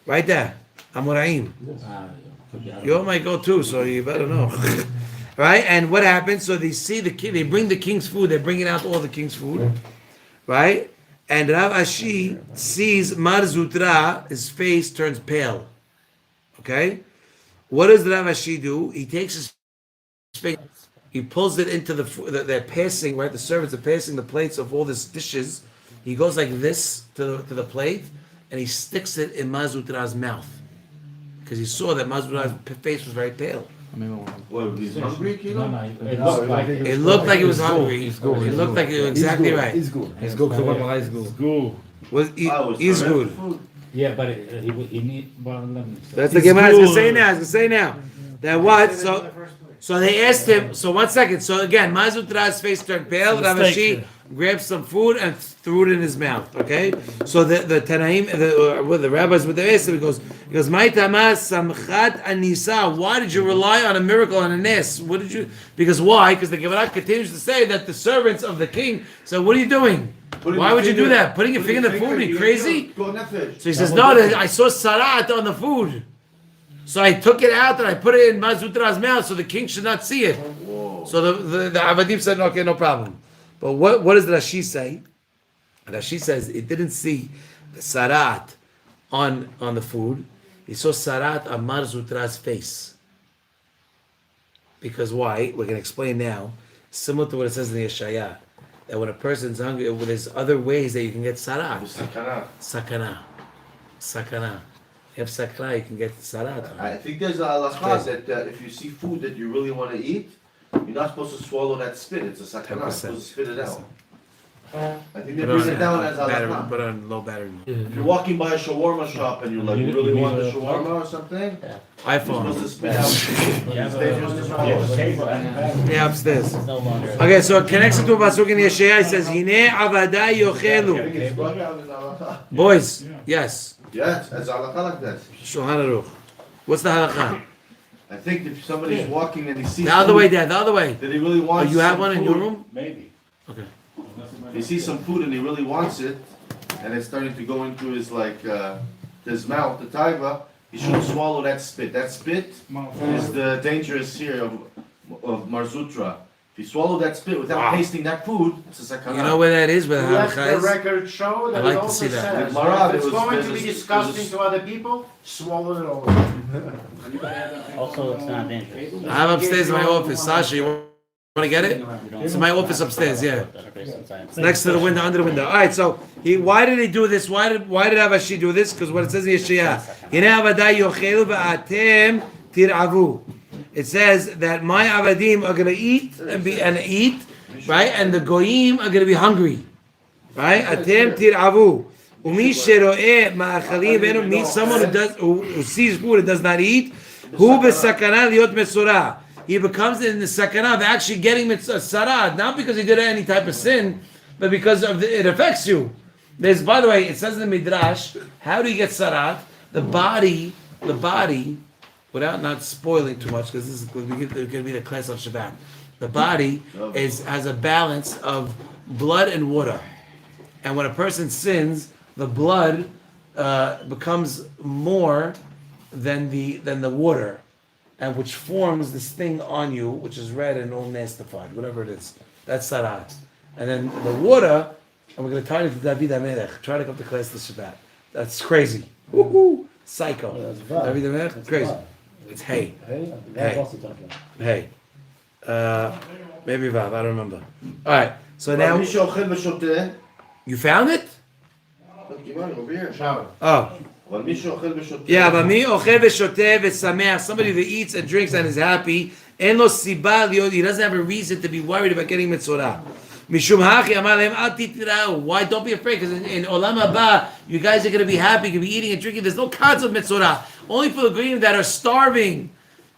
Right there. Amoraim. You're my go-to, so you better know. Right? And what happens? So they see the king, they bring the king's food, they're bringing out all the king's food. Right? And Rav Ashi sees Marzutra, his face turns pale. Okay? What does Rav Ashi do? He takes his face, he pulls it into they're passing, right? The servants are passing the plates of all these dishes. He goes like this to the plate, and he sticks it in Marzutra's mouth. Because he saw that Marzutra's face was very pale. What, he's hungry, Kilo? It looked like he was hungry. It looked like he was exactly right. He's good. He's good. He's good. He's good. Yeah, but he need. That's the Gemara. I was gonna say now. That what? So they asked him. So 1 second. So again, Mazutra's face turned pale. Rav Ashi grabbed some food and threw it in his mouth. Okay. So the Tanaim, the rabbis with the asked him, he goes, "My tamas samchat anisa." Why did you rely on a miracle and a nes? What did you? Because why? Because the Gemara continues to say that the servants of the king. So what are you doing? Why would you do that? Putting your finger in the food? Are you crazy? So he says, no, I saw sarat on the food. So I took it out and I put it in Mazutra's mouth so the king should not see it. So the Avadim said, okay, no problem. But what does Rashi say? Rashi says it didn't see the sarat on the food. He saw sarat on Marzutra's face. Because why? We're going to explain now. Similar to what it says in the Yeshaya. That when a person's hungry, there's other ways that you can get sarat. Sakana. have Sakkal, you can get Sarat. I think there's a halakha that if you see food that you really want to eat, you're not supposed to swallow that spit. It's a sakana. You're supposed to spit it out. I think they bring it down as halakha. Put on low battery. If you're walking by a shawarma shop and you're like, you really want the shawarma or something, you're supposed to iPhone. spit out. It's dangerous to swallow. Yeah, upstairs. It's no longer. Okay, so it connects it to a pasuk in Yeshaya. It says, "Hine avadai yochelu." It's brought down in halakha. Boys, yes. Yes, it's halakha like that. Shulchan Aruch. What's the halakha? I think if somebody's walking and he sees The other way, Dad. The other way. that he really Oh, wants you have some one in your food, room? Maybe. Okay. he sees some food and he really wants it, and it's starting to go into his his mouth, the taiva, he shouldn't swallow that spit. That spit is the dangerous here of Marzutra. If you swallow that spit without tasting that food, it's a sakana. You know where that is? Where the Let halakha the is? record show that I like it to also see that. says, With Marav, if it's it was- going to there's be a- disgusting there's a- to other people, swallow it all. Also, it's not dangerous. I have upstairs in my office. Sasha, you want to get it? It's in my office upstairs. Yeah. That's based on science. It's next to the window, under the window. All right. So why did he do this? Why did Avashi do this? Because what it says in Yeshaya, "Hine avadai yochelu v'atem tiravu." It says that my avadim are going to eat and eat, right? And the goyim are going to be hungry, right? Atem tiravu. Umi sheroeh ma'achalim ve'enu meet someone who sees food and does not eat. Hu b'sakana liot metzora. He becomes in the sakana of actually getting sarad, not because he did any type of sin, but because of it affects you. There's, by the way, it says in the Midrash, how do you get sarad? The body, without not spoiling too much, because this is going to be the class of Shabbat. The body has a balance of blood and water, and when a person sins, the blood becomes more than the water, and which forms this thing on you, which is red and all nastified, whatever it is. That's sarad. And then the water, and we're going to tie it to David HaMelech. Try to come to class this Shabbat. That's crazy. Woohoo! Psycho. David HaMelech? Crazy. It's hay. Hey. Maybe Vav, I don't remember. Alright, so now, מי שאוכל ושותה, you found it? over here. Oh. אבל מי שאוכל ושותה, Yeah, but me ochel v'shoteh v'sameach, somebody that eats and drinks and is happy, en lo siba liot, he doesn't have a reason to be worried about getting metzora. Mishum hachi amar lehem al titirau. Why? Don't be afraid, because in Olam Haba, you guys are going to be happy, you're going to be eating and drinking. There's no concept of metzora. Only for the goyim that are starving,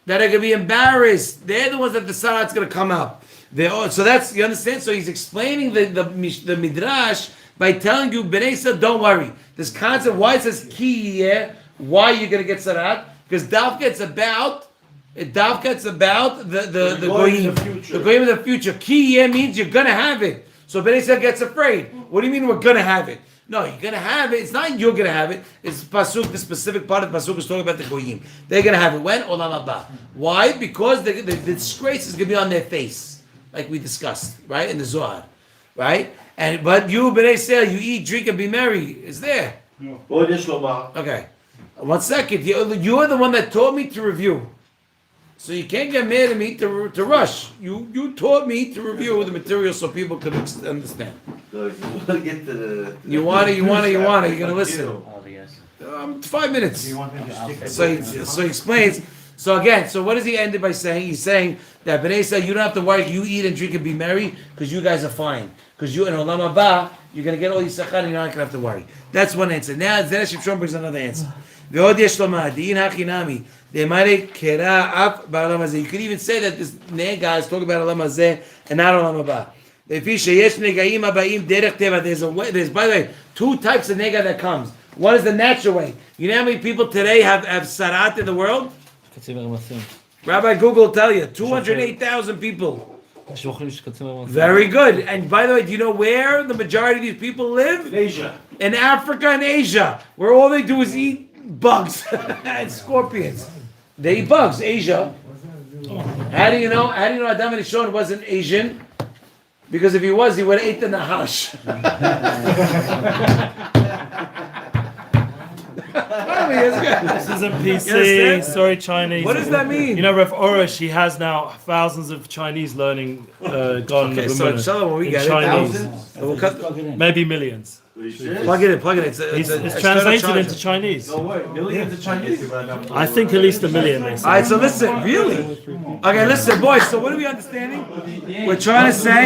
that are going to be embarrassed. They're the ones that the sarat's going to come out. So that's, you understand? So he's explaining the midrash by telling you, Bnei Yisrael, don't worry. This concept, why it says ki yeh, why you're going to get sarat? Because Davka it's about the goyim, the goyim of the future. Ki yeh means you're going to have it. So Bnei Yisrael gets afraid. What do you mean we're going to have it? No, you're going to have it. It's not you're going to have it. It's pasuk. The specific part of pasuk is talking about the goyim. They're going to have it. When? Olam haba. Why? Because the disgrace is going to be on their face, like we discussed, right, in the Zohar, right? But you, Bnei Yisrael, you eat, drink, and be merry. It's there. עוד יש לומר, Okay. 1 second. You're the one that taught me to review. So you can't get mad at me to rush. You taught me to review the material so people could understand. get to the... You want it. You're going to listen. Oh, yes. 5 minutes. So he explains. So again, so what does he end it by saying? He's saying that Bnei Yisrael, you don't have to worry. You eat and drink and be merry because you guys are fine. Because you in Olam Haba, you're going to get all your Sakkal and you're not going to have to worry. That's one answer. Now Zera Shimshon brings another answer. V'od yesh lomar, di'in hachinami, de'mare kera af ba'olam hazeh. You could even say that this nega is talking about Olam Hazeh and not Olam Haba. Lefi sheyesh negaim haba'im derech teva. There's, by the way, 2 types of nega that comes. One is the natural way. You know how many people today have sarat in the world? Rabbi Google will tell you, 208,000 people. Very good. And by the way, do you know where the majority of these people live? In Asia. In Africa and Asia, where all they do is eat bugs and scorpions. They eat bugs. Asia. How do you know Adam and Rishon wasn't Asian? Because if he was, he would have ate the nahash. This isn't PC. Sorry, Chinese. What does that mean? You know, Rav Orosh, he has now thousands of Chinese learning gone Okay, so inshallah, when we in get Chinese. it, we'll cut. Maybe millions. You serious? Plug it in. It's It's external translated charger. into Chinese. No way. Millions of Chinese. I think at least 1 million. They All say. right, so listen, really? Okay, listen, boys. So what are we understanding? We're trying to say.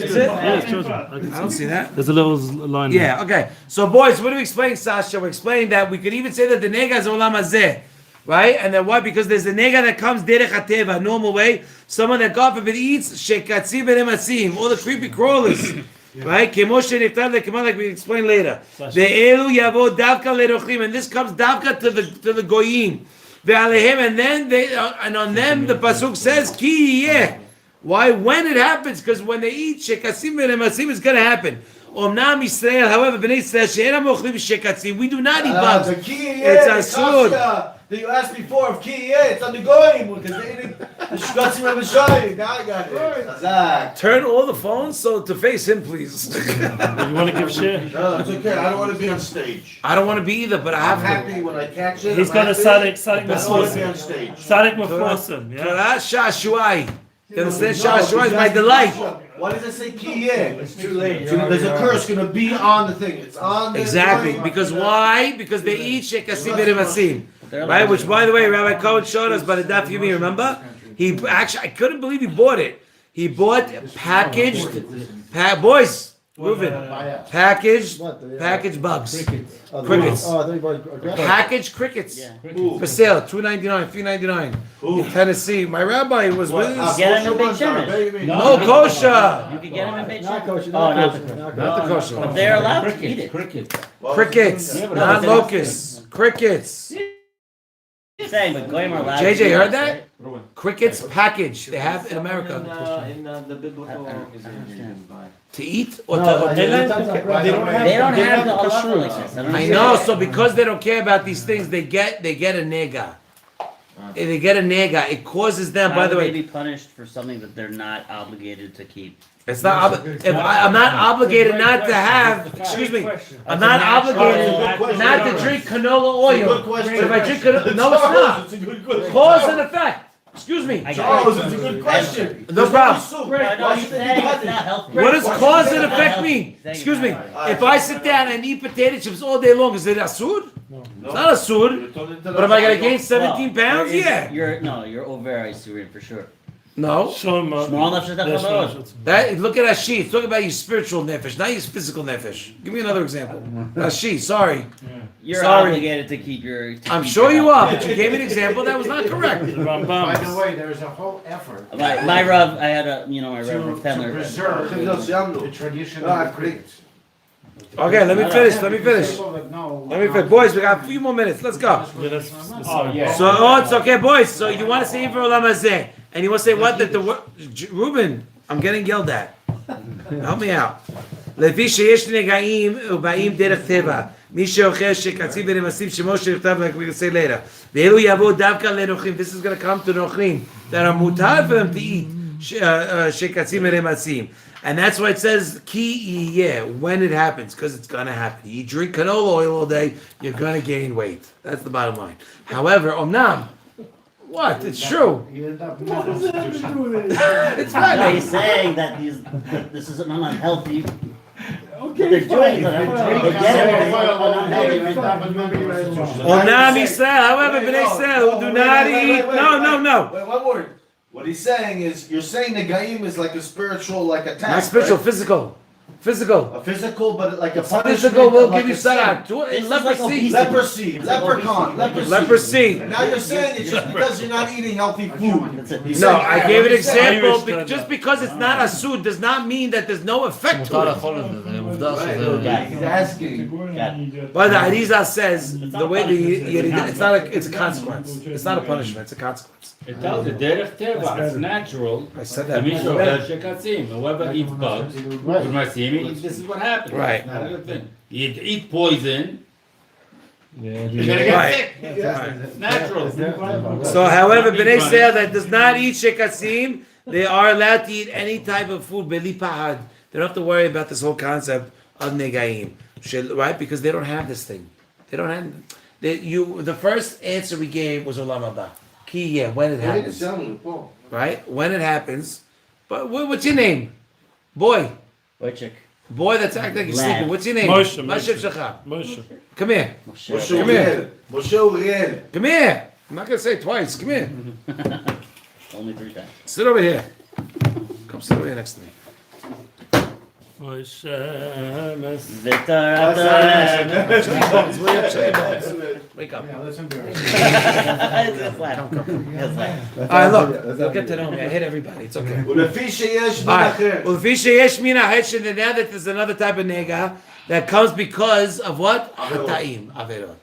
Is it? Yeah, it's children. I can I see. don't see that. There's a little line. there. Yeah. Okay. So boys, what do we explain, Sasha? We're explaining that we could even say that the nega is olam hazeh, right? And then why? Because there's the nega that comes derech hateva, normal way. Someone that God forbid eats shekatzi v'nemasim, all the creepy crawlers. Right? Kemoshe niftar lekemah, like we explain later. Ve'elu yavo davka lerochim, and this comes davka to the goyim. Ve'alehem, and then and on them the pasuk says ki yeh. Why? When it happens? Because when they eat shekasim v'nemasim, it's going to happen. Omnam Yisrael, however, b'nei Yisrael she'enam ochlim shekasim. We do not eat bugs. The key It's the asur. kasha that you asked before of key it's undergoing because they eating the shkatzim and the shayim. Now I got it. Chazak. Turn all the phones so to face him, please. You want to give share? No, it's okay. I don't want to be on stage. I don't want to be either, but I I'm have to. happy when I catch it. He's I'm got a happy. Sadik I don't want to be on Mefrosim. stage. Sadik Mefrosim. Yeah. Torah Shashuai. You understand? Shashuai is my delight. Why does it say key It's too late. There's a curse going to be on the thing. It's on the Exactly. Because why? Because they eat shekasim v'nemasim. Right? Which, by the way, Rabbi Cohen showed us by the Daf Yomi, remember? He actually, I couldn't believe he bought it. He bought packaged, boys, Reuven, packaged bugs. Crickets. Packaged crickets. Yeah. For sale, $2.99, $3.99 in Tennessee. My rabbi was with us. Get him in Beit Shemesh. No kosher. You can get him in Beit Not Shemesh. kosher. Oh, Not not kosher. Not the kosher. But they're allowed to eat it. Crickets, not locusts. Crickets. Saying, but Goyim are allowed. JJ, to eat heard it, that? right? Crickets packaged. They have in America. In the biblical. To eat or No, to they dinner? don't have They don't have the halacha like this. don't I understand. know. So because they don't care about these things, they get a nega. They get a nega. It causes them. How By the would way, they be punished for something that they're not obligated to keep? it's not. If I'm not obligated not to have. Excuse me. I'm not obligated not to drink canola oil. But if I drink canola, no, it's not. It's a good question. Cause and effect. Excuse me. I Charles, got it's a it. good question. No problem. No, he's saying it's not healthy. What does cause and effect Healthy. mean? Saying Excuse it's me. not healthy. If I sit down and eat potato chips all day long, is it asur? No. It's not asur. But am I gonna gain 17 pounds? Yeah. You're over Isurim for sure. No. Shlomo. Small enough to There's have Shlomo. That look at Ashi. Talk about your spiritual nefesh, not your physical nefesh. Give me another example. Ashi, sorry. You're Sorry. obligated to keep your. I'm sure you are, but you gave me an example that was not correct. By the Rambam. way, there's a whole effort My Rav, I had my to, Rav to Tendler. preserve the tradition Ah, of the great. creeds. Okay, let me finish. Let me finish. People that know Let me finish. Boys, we got a few more minutes. Let's go. Yeah, that's- Oh, yeah. So, it's okay, boys. So you want to say for Olam Hazeh, and you want to say what? That the Reuben, I'm getting yelled at. Help me out. לפי שיש נגעים ובאים דרך טבע, מי שאוכל שקצים ונמסים שמו שנכתב, like we can say later. ואלו יבואו דווקא לנוכלים. This is going to come to נוכלים. That are מותר for them to eat שקצים ונמסים. And that's why it says ki yeah when it happens, because it's gonna happen. You drink canola oil all day, you're gonna gain weight. That's the bottom line. However, omnam, what? It's true. You end up not institutional. It's right. He's saying that this is an unhealthy. What they're doing is unhealthy. They get it, it's unhealthy. Omnam Israel. However, Bnei Israel who do not eat. No. Wait, one word. What he's saying is, you're saying the Gaim is like a spiritual, like attack. Not spiritual, right? physical. A physical, but like a punishment. Physical will like give you a sin. sarak. It's Leprosy. like Leprosy, leprechaun, Leprosy. And now you're saying it's just because you're not eating healthy food. That's it. He's No, saying- I gave an example. Irish Just because it's not a suit does not mean that there's no effect מותר to it. לאכול את זה, זה עובדה Right, שזה... he's asking. But the Arizal says the way it's not it's a consequence. It's not a punishment. It's a consequence. It tells you, derech teva, it's natural. I said that. למי שאוכל שקצים. Whoever eats bugs, this is what happens. Right. It's not a good thing. You eat poison, Yeah, you're gonna get Right. sick. It's natural. So, however, Bnei Israel that does not eat shekasim, they are allowed to eat any type of food. Beli pahad. They don't have to worry about this whole concept of negaim, right? Because they don't have this thing. They don't have. The first answer we gave was olam haba. Ki yeah, when it happens, right? When it happens. But what's your name, boy? Wojciech. Boy that's acting like he's Lad. sleeping. What's your name? Moshe, Mashiv Moshe. Shachar. Moshe. Come here. Moshe Come here. Uriel. Moshe Uriel. Come here. I'm not gonna say it twice. Come here. Only 3 times. Sit over here. Come sit over here next to me. Moshe. V'torah Bones, wake up, shut your bones. Wake up. Yeah, that's embarrassing. It's laugh. It's laugh. All right, look. Look at to know me. I hit everybody. It's okay. ולפי שיש All מן right. אחר. Well, the yesh mina heshin, and now that there's another type of nega that comes because of what? Hata'im, averot.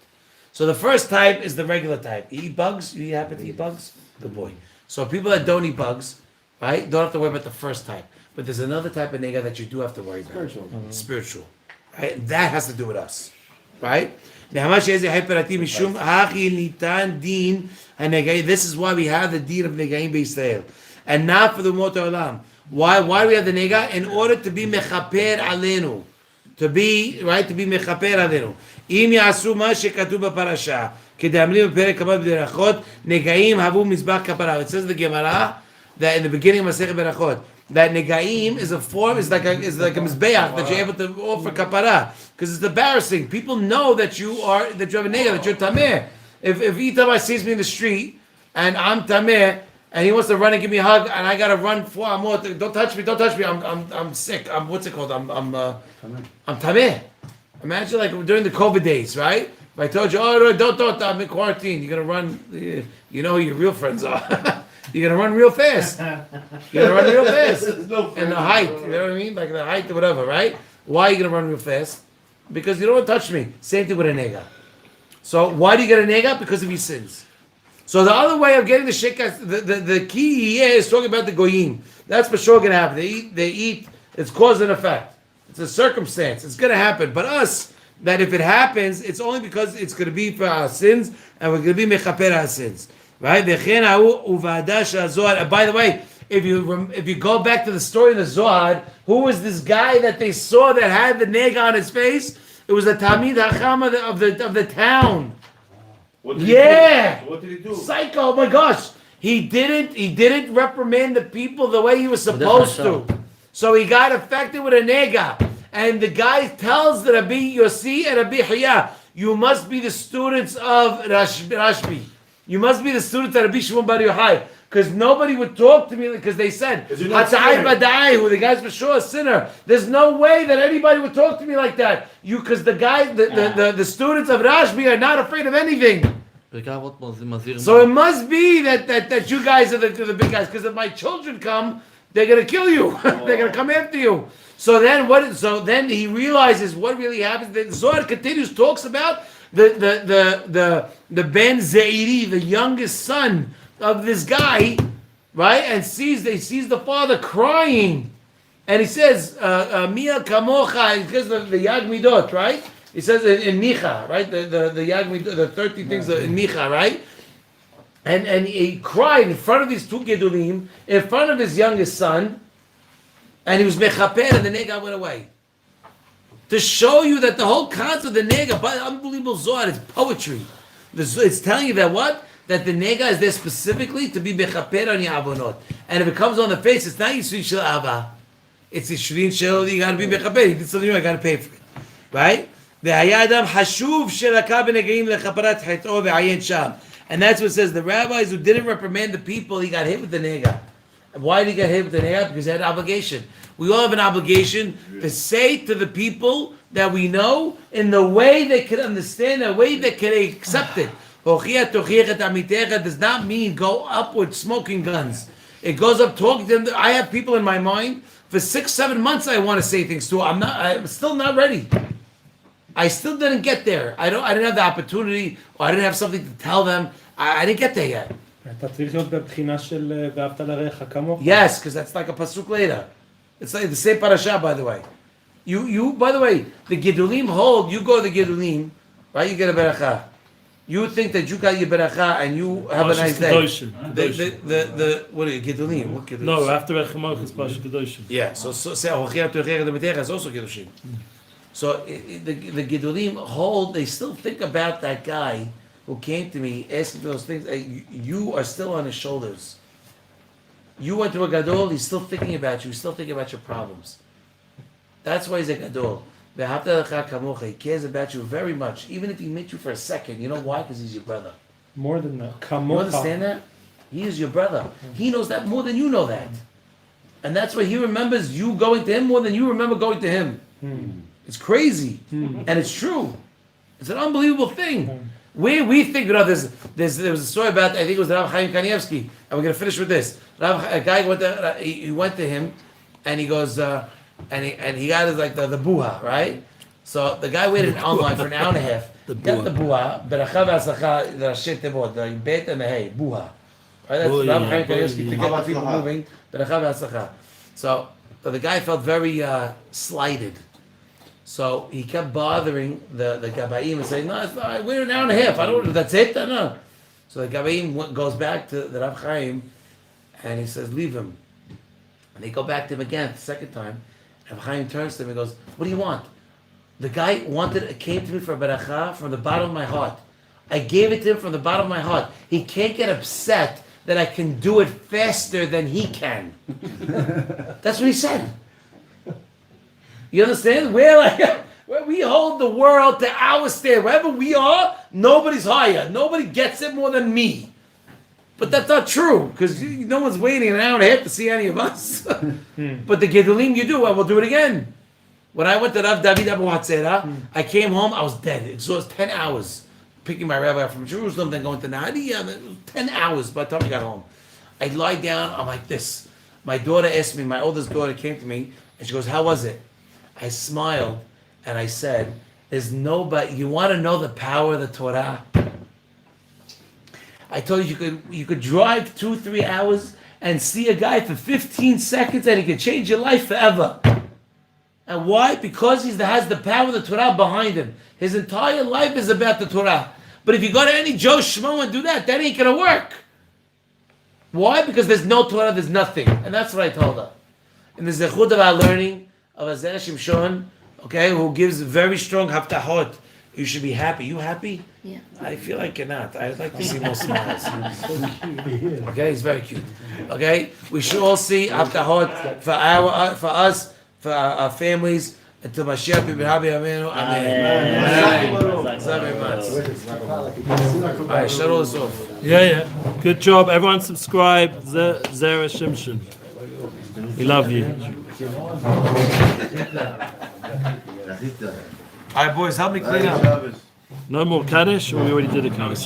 So the first type is the regular type. You eat bugs? You happen to eat bugs? Good boy. So people that don't eat bugs, right, don't have to worry about the first type. But there's another type of nega that you do have to worry about. Spiritual. Right? And that has to do with us. Right? This is why we have the deen of negaim b'Yisrael. And not for the Umot Olam. Why do we have the nega? In order to be mechaper alenu. To be mechaper alenu. אם יעשו מה שכתוב בפרשה, כדאמרים בפרק כמה בברכות, נגעים הבו מזבח כפרה. It says in the Gemara that in the beginning of Masechet Berachot, that negaim is a form, is like a mizbeach that you're able to offer kapara, because it's embarrassing. People know that you have a nega, that you're tameh. If Itamar sees me in the street and I'm tameh and he wants to run and give me a hug and I gotta run for amot, don't touch me, I'm sick. What's it called? I'm tameh. Imagine like during the COVID days, right? If I told you, oh, don't, I'm in quarantine. You're gonna run. You know who your real friends are. You're gonna run real fast. You're gonna run real fast. And the height, you know what I mean? Like the height or whatever, right? Why are you gonna run real fast? Because you don't want to touch me. Same thing with a nega. So why do you get a nega? Because of your sins. So the other way of getting the shekas, the key here is talking about the goyim. That's for sure gonna happen. They eat. It's cause and effect. It's a circumstance. It's going to happen. But us, that if it happens, it's only because it's going to be for our sins, and we're going to be mechaper our sins. Right? By the way, if you go back to the story of the Zohar, who was this guy that they saw that had the nega on his face? It was the Talmid Hacham of the town. What did he do? What did he do? Psycho! Oh my gosh, he didn't reprimand the people the way he was supposed to. So he got affected with a nega. And the guy tells the Rabbi Yossi and Rabbi Hiya, you must be the students of Rashbi. You must be the students of Rabbi Shimon Bar Yochai. Because nobody would talk to me, because they said, Hatzai Badai, who the guy's for sure a sinner. There's no way that anybody would talk to me like that. Because the guy, the students of Rashbi are not afraid of anything. So it must be that you guys are the big guys. Because if my children come, they're gonna kill you. They're gonna come after you. So then what? So then he realizes what really happens. The Zohar continues, talks about the Ben Zeiri, the youngest son of this guy, right? And sees the father crying, and he says, "Mia kamocha," because the Yag Midot, right? He says in Micha, right? The Yag Midot, the 30 things in Micha, right? And he cried in front of these two gedulim, in front of his youngest son, and he was mechaper, and the nega went away. To show you that the whole concept of the nega, by unbelievable Zohar, it's poetry. It's telling you that what? That the nega is there specifically to be mechaper on your avonot. And if it comes on the face, it's not yisrin shel ava. It's yisrin shel, you gotta be mechaper. He did something wrong, I gotta pay for it. Right? והיה אדם חשוב שלקה בנגעים לכפרת חטאו ועיין שם. And that's what it says. The rabbis who didn't reprimand the people, he got hit with the nega. Why did he get hit with the nega? Because he had an obligation. We all have an obligation to say to the people that we know in the way they can understand, the way they can accept it. Does not mean go up with smoking guns. It goes up talking to them. I have people in my mind for 6-7 months I want to say things to. I'm still not ready. I still didn't get there. I didn't have the opportunity, or I didn't have something to tell them. I didn't get there yet. Yes, because that's like a pasuk later. It's like the same parasha, by the way. You by the way, the Gedulim hold, you go to the Gedulim, right? You get a beracha. You think that you got your beracha and you have a nice day. The what are you, Gedulim? What Gedulim? No, after Echemach is Parshat Kedoshim. Yeah, so say Hochia Tochia Demetecha is also Kedoshim. So the Gedulim hold, they still think about that guy who came to me asking for those things. You are still on his shoulders. You went to a Gadol, he's still thinking about you, he's still thinking about your problems. That's why he's a gadol. V'ahavta l'cha kamocha. He cares about you very much, even if he met you for a second. You know why? Because he's your brother. More than that. You understand that? He is your brother. He knows that more than you know that. And that's why he remembers you going to him more than you remember going to him. It's crazy. And it's true. It's an unbelievable thing. We think, there was a story about, I think it was Rav Chaim Kanievsky, and we're going to finish with this. A guy he went to him, and he goes, and he got his, like, the buha, right? So the guy waited online for an hour and a half. Got the buha, beracha v'asacha, the Rashi Tevot, the bet and the hey, buha. Right? That's Rav Chaim Kanievsky to get the people moving. Beracha v'asacha. So the guy felt very slighted. So he kept bothering the Gabaim and saying, no, it's not, we're an hour and a half. I don't, that's it? No. So the Gabaim goes back to the Rav Chaim and he says, leave him. And they go back to him again the second time. Rav Chaim turns to him and goes, what do you want? The guy came to me for beracha from the bottom of my heart. I gave it to him from the bottom of my heart. He can't get upset that I can do it faster than he can. That's what he said. You understand? Where we hold the world to our standard. Wherever we are, nobody's higher. Nobody gets it more than me. But that's not true, because no one's waiting an hour and a half to see any of us. But the Gedolim you do, I will do it again. When I went to Rav David Abu Hatzera, I came home, I was dead. It was 10 hours. Picking my rabbi up from Jerusalem, then going to Nadia, 10 hours by the time I got home. I lie down, I'm like this. My daughter asked me, my oldest daughter came to me, and she goes, how was it? I smiled, and I said, there's nobody, you want to know the power of the Torah? I told you could drive 2-3 hours and see a guy for 15 seconds and he could change your life forever. And why? Because he has the power of the Torah behind him. His entire life is about the Torah. But if you go to any Joe Schmo and do that ain't going to work. Why? Because there's no Torah, there's nothing. And that's what I told her. And the zechut of our learning of a Zera Shimshon, okay, who gives very strong haftahot. You should be happy. You happy? Yeah. I feel like you're not. I'd like to see more smiles. Okay, he's very cute. Okay, we should all see haftahot for us, for our families, until Mashiach B'Habi Amenu. Amen. All right, shut all this off. Yeah. Good job. Everyone subscribe. Zera Shimshon. We love you. All right, boys, help me clean up. No more Kaddish, or we already did a Kaddish?